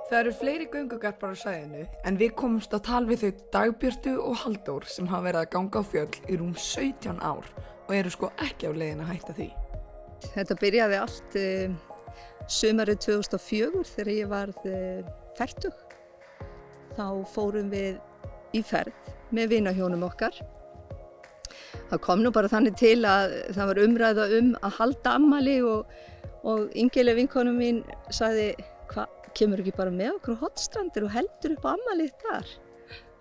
Það eru fleiri göngugarpar á svæðinu en við komumst á tal við þau Dagbjörtu og Halldór sem hafa verið að ganga á fjöll í rúm 17 ár og eru sko ekki á leiðin að hætta því. Þetta byrjaði allt sumarið 2004 þegar ég varð fertug. Þá fórum við í ferð með vinahjónum okkar. Það kom nú bara þannig til að það var umræða að halda afmæli og Ingileg vinkona mín sagði, hvað, kemur ekki bara með okkur á Hornstrandir og heldur upp á afmælið þar?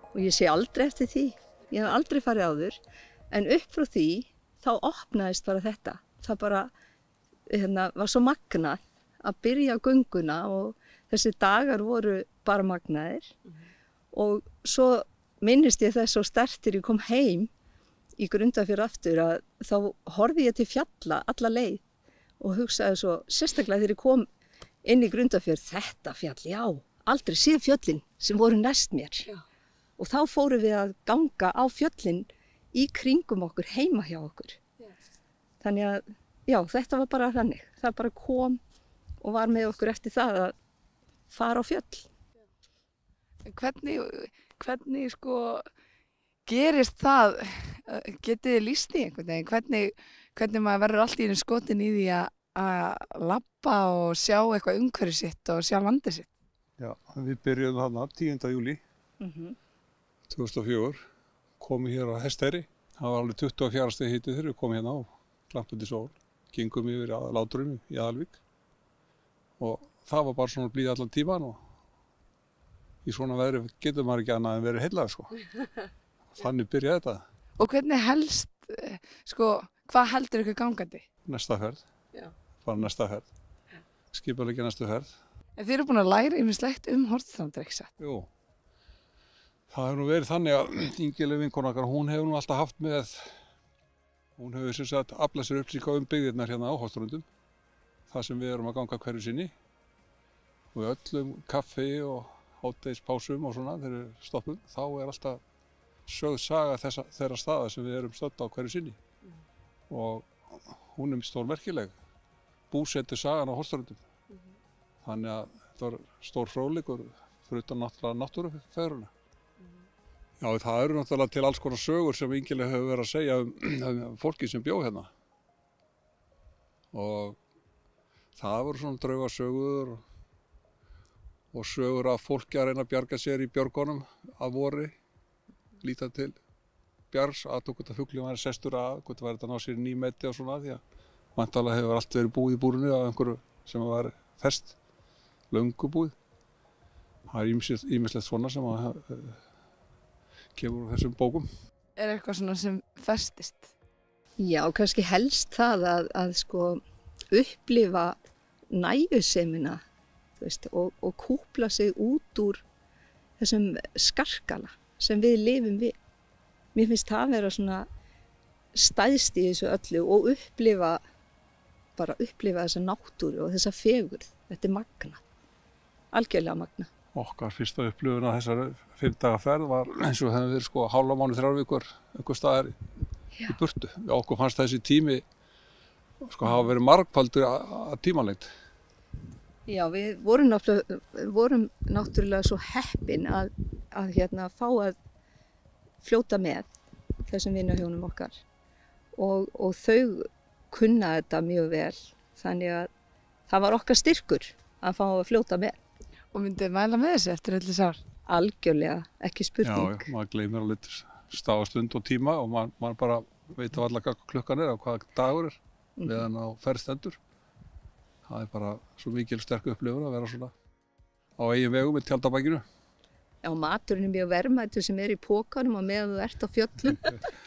Og ég sé aldrei eftir því, ég hef aldrei farið áður, en upp frá því þá opnaðist bara þetta. Það bara var svo magnað að byrja gönguna og þessi dagar voru bara magnaðir. Og svo minnist ég þess svo sterkt þegar ég kom heim í Grundarfjörð aftur að þá horfði ég til fjalla alla leið og hugsaði svo, sérstaklega þegar ég kom inn í Grundarfjörð, þetta fjall, já, aldrei séð fjöllin sem voru næst mér. Já. Og þá fórum við að ganga á fjöllin í kringum okkur, heima hjá okkur. Já. Þannig að, já, þetta var bara þannig. Það bara kom og var með okkur eftir það að fara á fjöll. Hvernig sko gerist það, getið þið lýst í einhvern veginn, hvernig maður verður allt í einu skotin í því að labba og sjá eitthvað umhverfi sitt og sjá landið sitt? Já, við byrjuðum þarna 10. júlí 2004, komum hér á Hesteyri, það var alveg 24 stigi hiti þegar við komum hérna á glampandi sól, gengum yfir að Látrunum í Aðalvík og það var bara svona blíð allan tíman og í svona veðri getur maður ekki annað en verið heillag sko. Þannig byrjaði þetta. Og hvernig helst, hvað heldur ykkur gangandi? Næsta ferð, bara næsta ferð, skipuleggja næstu ferð. En þið eru búin að læra ýmislegt Hornstrandir, ekki satt? Jú, það hefur nú verið þannig að Ingileg vinkona okkar, hún hefur nú alltaf haft með, hún hefur sem sagt aflað sér upplýsinga byggðirnar hérna á Hornströndum, það sem við erum að ganga hverju sinni, og í öllum kaffi og hádegishpásum og svona þegar við stoppum, þá er alltaf sögð saga þeirra staða sem við erum stödd á hverju sinni. Og hún er stórmerkileg, búsetur sagan á Hornströndum. Þannig að þetta var stór fróðleikur fyrir utan náttúrulega náttúrufegurðina. Já, það eru náttúrulega til alls konar sögur sem Ingileg hefur verið að segja um fólki sem bjó hérna. Og það voru svona draugasögur og sögur af fólki að reyna að bjarga sér í björgunum að vori, líta til bjargs, aðtók hvort að fuglinn væri sestur að, hvort væri þetta ná sér nýmeti og svona því að væntanlega hefur allt verið búið í búrinu af einhverju sem var fest, löngu búið. Það er ýmislegt svona sem að kemur úr þessum bókum. Er eitthvað svona sem festist? Já, kannski helst það að upplifa næjusemina og kúpla sig út úr þessum skarkala sem við lifum við. Mér finnst það að vera svona stæðst í þessu öllu og upplifa þessa náttúru og þessa fegurð. Þetta er magnað, algjörlega magnað. Okkar fyrsta upplifun á þessari 5 daga ferð var eins og hefði verið hálfa mánuð 3 vikur einhver staðar í burtu. Okkur fannst þessi tími hafa verið margfaldur að tímalengt. Já, við vorum náttúrulega svo heppin að fá að fljóta með þessum vinahjónum okkar og þau kunna þetta mjög vel, þannig að það var okkar styrkur að fá að fljóta með. Og myndið mæla með þessu eftir öll þessi ár? Algjörlega, ekki spurning. Já, maður gleymir alveg stafastund og tíma og maður bara veit á alla hvað klukkan er og hvað dagur er meðan á ferð stendur. Það er bara svo mikil sterk upplifun að vera svona á eigin vegum með tjaldabækinu. Já, maturinn er mjög verðmætur sem er í pokanum og meðan þú ert á fjöllum.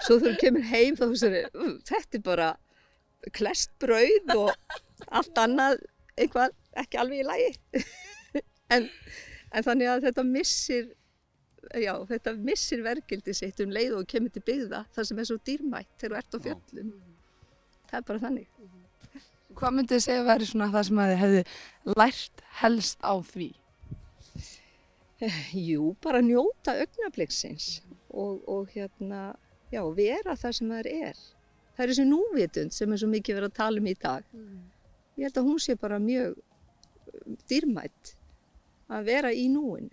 Svo þegar þú kemur heim þá þetta er bara klesst brauð og allt annað eitthvað ekki alveg í lagi. en þannig að þetta missir verðgildi sitt leið og kemur til byggða, það sem er svo dýrmætt þegar þú ert á fjöllum. Það er bara þannig. Hvað myndið þið segja að væri svona það sem þið hefði lært helst á því? Jú, bara njóta augnabliksins og vera það sem það er. Það er þessi núvitund sem er svo mikið verið að tala um í dag. Ég held að hún sé bara mjög dýrmætt að vera í núinu.